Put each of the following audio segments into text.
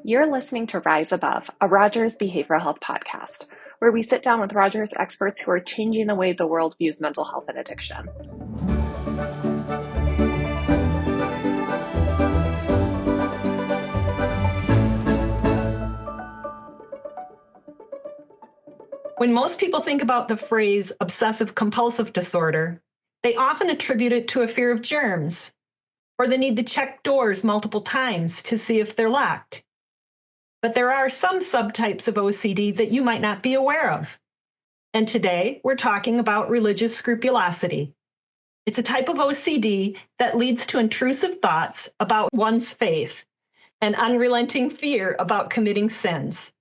You're listening to Rise Above, a Rogers behavioral health podcast, where we sit down with Rogers experts who are changing the way the world views mental health and addiction. When most people think about the phrase obsessive compulsive disorder, they often attribute it to a fear of germs or the need to check doors multiple times to see if they're locked. But there are some subtypes of OCD that you might not be aware of. And today we're talking about religious scrupulosity. It's a type of OCD that leads to intrusive thoughts about one's faith and unrelenting fear about committing sins.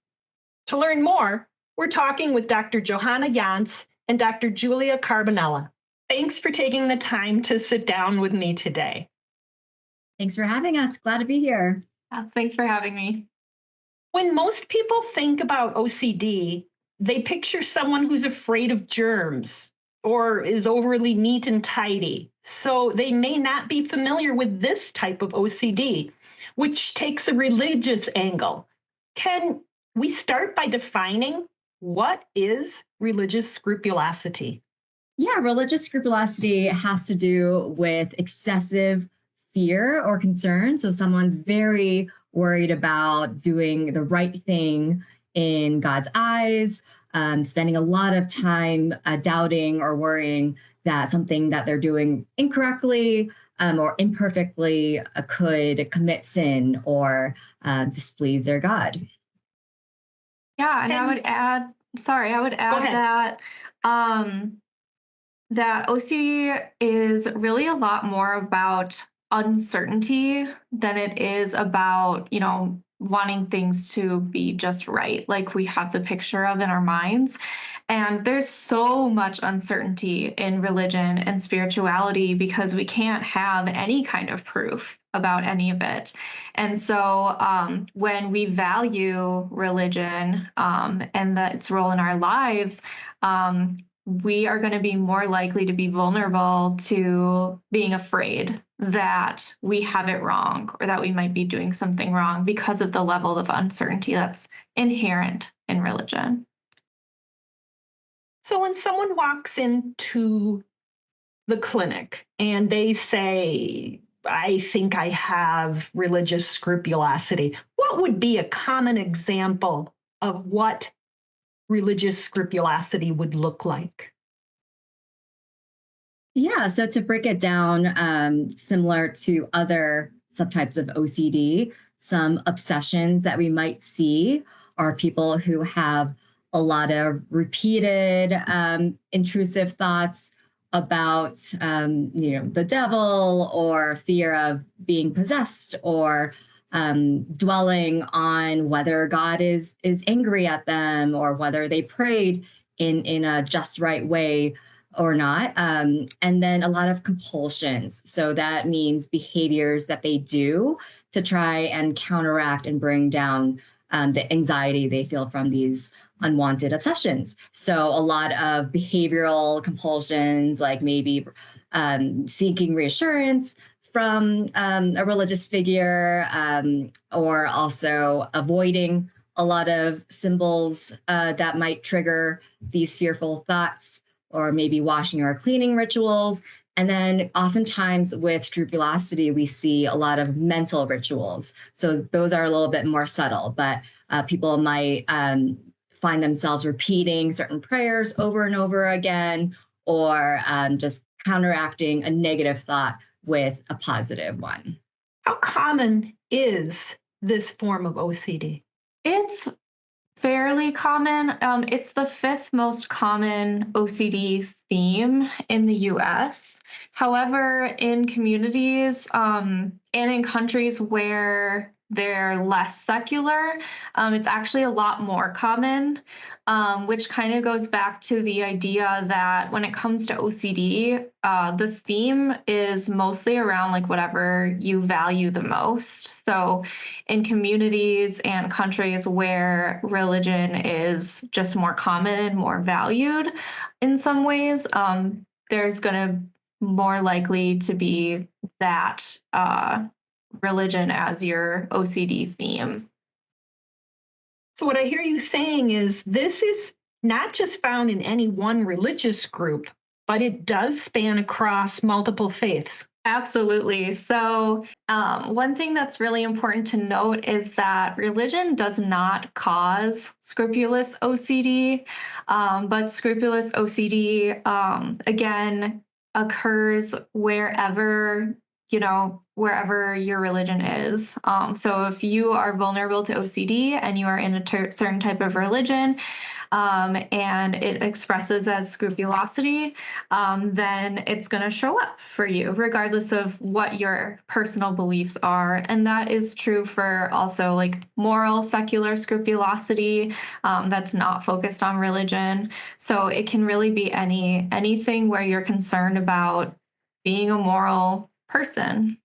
To learn more, we're talking with Dr. Johanna Younce and Dr. Julia Carbonella. Thanks for taking the time to sit down with me today. Thanks for having us. Glad to be here. Thanks for having me. When most people think about OCD, they picture someone who's afraid of germs or is overly neat and tidy. So they may not be familiar with this type of OCD, which takes a religious angle. Can we start by defining what is religious scrupulosity? Yeah, religious scrupulosity has to do with excessive fear or concern. So someone's very worried about doing the right thing in God's eyes, spending a lot of time doubting or worrying that something that they're doing incorrectly or imperfectly could commit sin or displease their God. Yeah, and I would add that that OCD is really a lot more about uncertainty than it is about, wanting things to be just right, like we have the picture of in our minds. And there's so much uncertainty in religion and spirituality because we can't have any kind of proof about any of it. And so when we value religion and its role in our lives, we are going to be more likely to be vulnerable to being afraid that we have it wrong or that we might be doing something wrong because of the level of uncertainty that's inherent in religion. So when someone walks into the clinic and they say, I think I have religious scrupulosity, what would be a common example of what religious scrupulosity would look like? Yeah, so to break it down, similar to other subtypes of OCD, some obsessions that we might see are people who have a lot of repeated intrusive thoughts about, the devil or fear of being possessed or dwelling on whether God is angry at them or whether they prayed in a just right way or not. And then a lot of compulsions. So that means behaviors that they do to try and counteract and bring down the anxiety they feel from these unwanted obsessions. So a lot of behavioral compulsions, like maybe seeking reassurance from a religious figure, or also avoiding a lot of symbols that might trigger these fearful thoughts, or maybe washing or cleaning rituals. And then oftentimes with scrupulosity, we see a lot of mental rituals. So those are a little bit more subtle, but people might find themselves repeating certain prayers over and over again, or just counteracting a negative thought with a positive one. How common is this form of OCD? It's fairly common. It's the fifth most common OCD theme in the US. However, in communities and in countries where they're less secular, it's actually a lot more common, which kind of goes back to the idea that when it comes to OCD, the theme is mostly around like whatever you value the most. So in communities and countries where religion is just more common and more valued in some ways, there's going to more likely to be that religion as your OCD theme. So what I hear you saying is this is not just found in any one religious group, but it does span across multiple faiths. Absolutely. So, one thing that's really important to note is that religion does not cause scrupulous OCD, but scrupulous OCD, again, occurs wherever your religion is. So, if you are vulnerable to OCD and you are in a certain type of religion, and it expresses as scrupulosity, then it's going to show up for you, regardless of what your personal beliefs are. And that is true for also like moral, secular scrupulosity that's not focused on religion. So it can really be anything where you're concerned about being a moral person.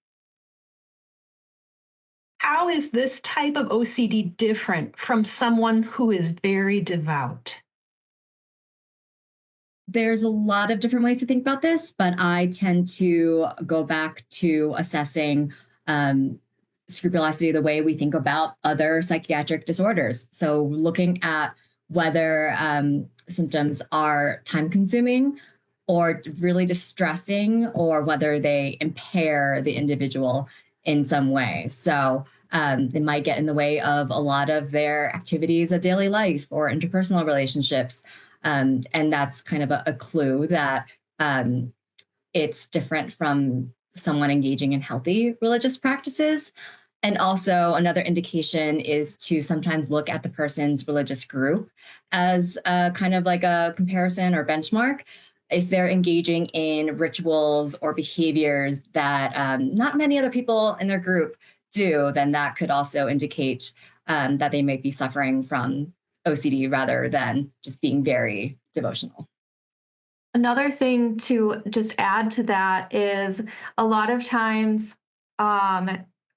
How is this type of OCD different from someone who is very devout? There's a lot of different ways to think about this, but I tend to go back to assessing scrupulosity the way we think about other psychiatric disorders. So looking at whether symptoms are time-consuming or really distressing, or whether they impair the individual in some way. So they might get in the way of a lot of their activities of daily life or interpersonal relationships. And that's kind of a clue that it's different from someone engaging in healthy religious practices. And also another indication is to sometimes look at the person's religious group as kind of like a comparison or benchmark. If they're engaging in rituals or behaviors that not many other people in their group do, then that could also indicate that they may be suffering from OCD rather than just being very devotional. Another thing to just add to that is a lot of times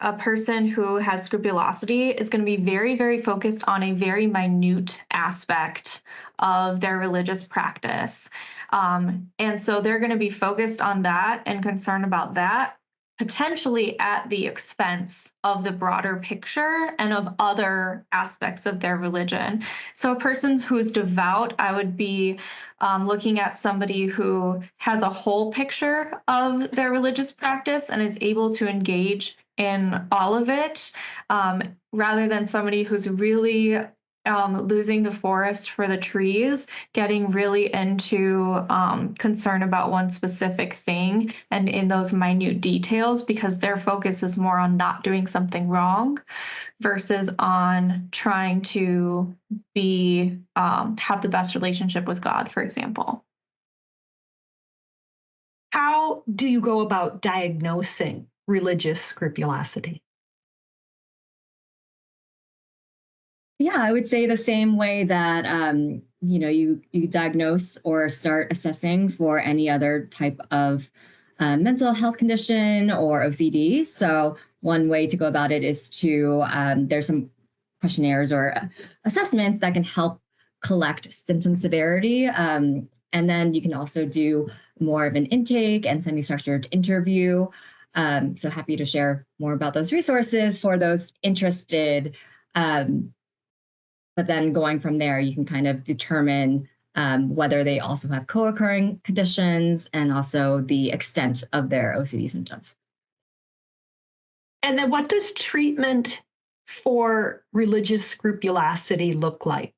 a person who has scrupulosity is going to be very, very focused on a very minute aspect of their religious practice. And so they're going to be focused on that and concerned about that, potentially at the expense of the broader picture and of other aspects of their religion. So a person who's devout, I would be looking at somebody who has a whole picture of their religious practice and is able to engage in all of it, rather than somebody who's really losing the forest for the trees, getting really into concern about one specific thing and in those minute details, because their focus is more on not doing something wrong versus on trying to be have the best relationship with God, for example. How do you go about diagnosing religious scrupulosity? Yeah, I would say the same way that you diagnose or start assessing for any other type of mental health condition or OCD. So one way to go about it is to there's some questionnaires or assessments that can help collect symptom severity, and then you can also do more of an intake and semi-structured interview. So happy to share more about those resources for those interested. But then going from there, you can kind of determine whether they also have co-occurring conditions and also the extent of their OCD symptoms. And then what does treatment for religious scrupulosity look like?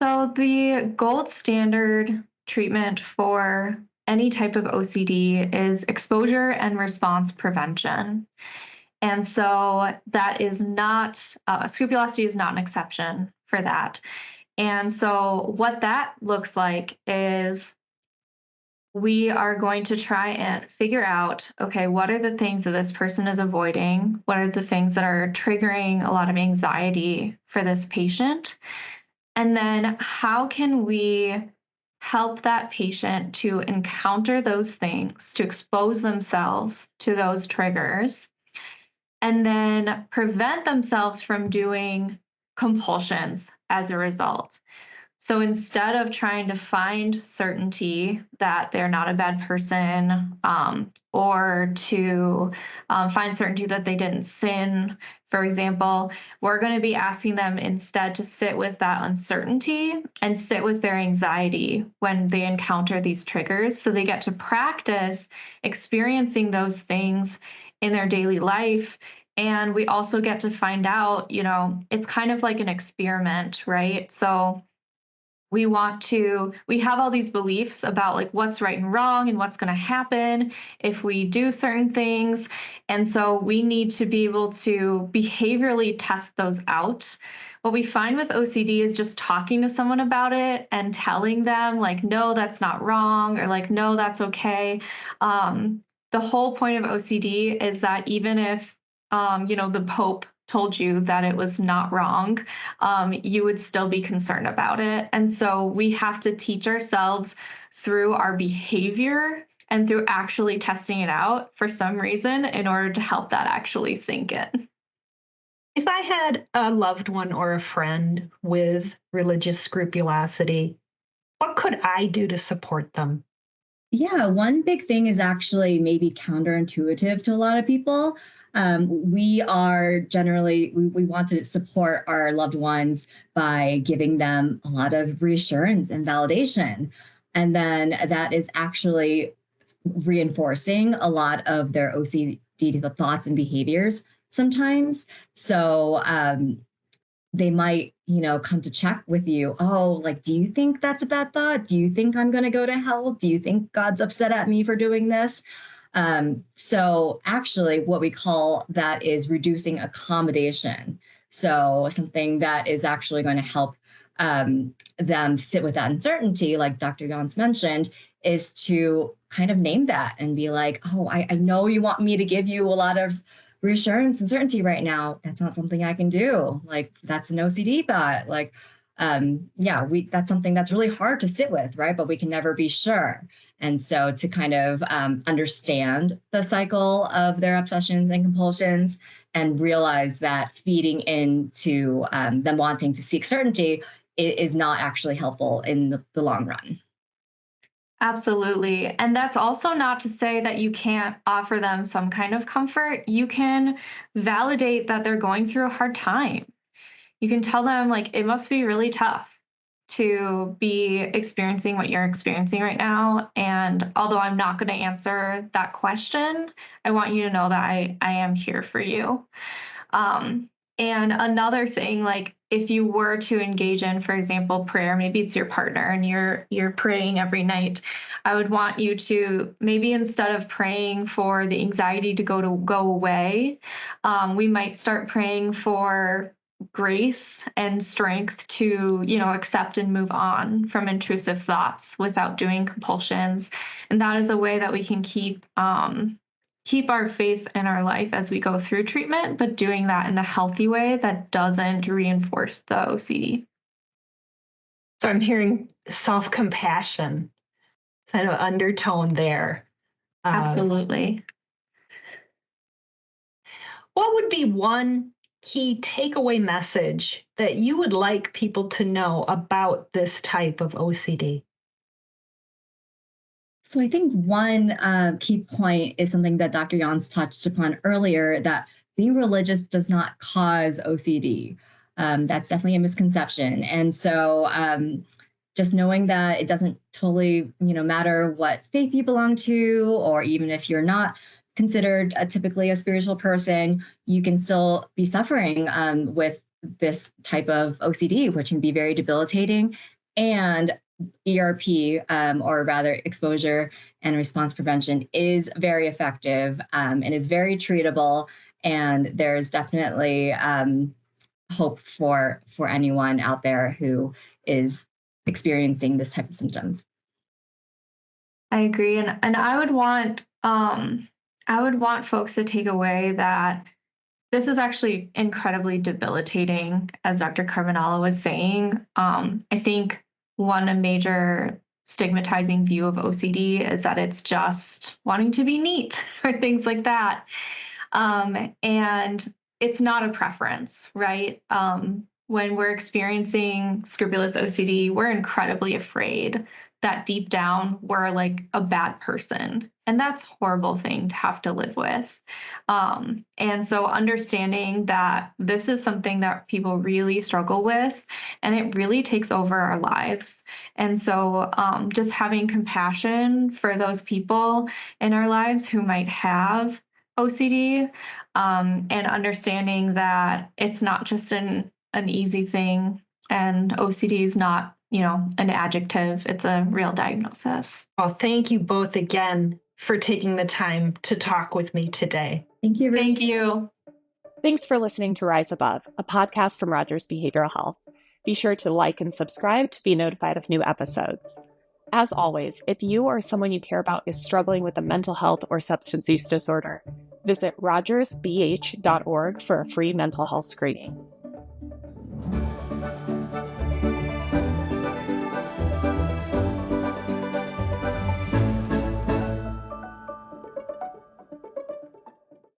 So the gold standard treatment for any type of OCD is exposure and response prevention. And so that is not, scrupulosity is not an exception for that. And so what that looks like is we are going to try and figure out, okay, what are the things that this person is avoiding? What are the things that are triggering a lot of anxiety for this patient? And then how can we help that patient to encounter those things, to expose themselves to those triggers, and then prevent themselves from doing compulsions as a result. So instead of trying to find certainty that they're not a bad person, or to find certainty that they didn't sin, for example, we're going to be asking them instead to sit with that uncertainty and sit with their anxiety when they encounter these triggers. So they get to practice experiencing those things in their daily life. And we also get to find out, it's kind of like an experiment, right? So we have all these beliefs about like what's right and wrong and what's going to happen if we do certain things. And so we need to be able to behaviorally test those out. What we find with OCD is just talking to someone about it and telling them like, no, that's not wrong, or like, no, that's okay. The whole point of OCD is that even if, the Pope told you that it was not wrong, you would still be concerned about it. And so we have to teach ourselves through our behavior and through actually testing it out for some reason in order to help that actually sink in. If I had a loved one or a friend with religious scrupulosity, what could I do to support them? Yeah, one big thing is actually maybe counterintuitive to a lot of people. We are generally, we want to support our loved ones by giving them a lot of reassurance and validation. And then that is actually reinforcing a lot of their OCD thoughts and behaviors sometimes. So they might, come to check with you. Oh, like, do you think that's a bad thought? Do you think I'm going to go to hell? Do you think God's upset at me for doing this? So actually what we call that is reducing accommodation. So something that is actually going to help them sit with that uncertainty, like Dr. Younce mentioned, is to kind of name that and be like, oh, I know you want me to give you a lot of reassurance and certainty right now. That's not something I can do. Like, that's an OCD thought. Like, that's something that's really hard to sit with, right? But we can never be sure. And so to kind of understand the cycle of their obsessions and compulsions and realize that feeding into them wanting to seek certainty is not actually helpful in the long run. Absolutely. And that's also not to say that you can't offer them some kind of comfort. You can validate that they're going through a hard time. You can tell them, like, it must be really tough to be experiencing what you're experiencing right now. And although I'm not going to answer that question, I want you to know that I am here for you. And another thing, like if you were to engage in, for example, prayer, maybe it's your partner and you're praying every night, I would want you to maybe instead of praying for the anxiety to go away, we might start praying for grace and strength to, accept and move on from intrusive thoughts without doing compulsions. And that is a way that we can keep our faith in our life as we go through treatment, but doing that in a healthy way that doesn't reinforce the OCD. So I'm hearing self-compassion, kind of undertone there. Absolutely. What would be one key takeaway message that you would like people to know about this type of OCD? So I think one key point is something that Dr. Younce touched upon earlier, that being religious does not cause OCD. That's definitely a misconception. And so just knowing that it doesn't totally, matter what faith you belong to, or even if you're not considered typically a spiritual person, you can still be suffering with this type of OCD, which can be very debilitating. And ERP, or rather exposure and response prevention, is very effective and is very treatable. And there's definitely hope for anyone out there who is experiencing this type of symptoms. I agree, and I would want folks to take away that this is actually incredibly debilitating, as Dr. Carbonella was saying. I think one major stigmatizing view of OCD is that it's just wanting to be neat or things like that. And it's not a preference, right? when we're experiencing scrupulous OCD, we're incredibly afraid that deep down we're like a bad person. And that's a horrible thing to have to live with. And so understanding that this is something that people really struggle with, and it really takes over our lives. And so just having compassion for those people in our lives who might have OCD, and understanding that it's not just an easy thing, and OCD is not, an adjective, it's a real diagnosis. Well, thank you both again for taking the time to talk with me today. Thank you. Thank you. Thanks for listening to Rise Above, a podcast from Rogers Behavioral Health. Be sure to like and subscribe to be notified of new episodes. As always, if you or someone you care about is struggling with a mental health or substance use disorder, visit rogersbh.org for a free mental health screening.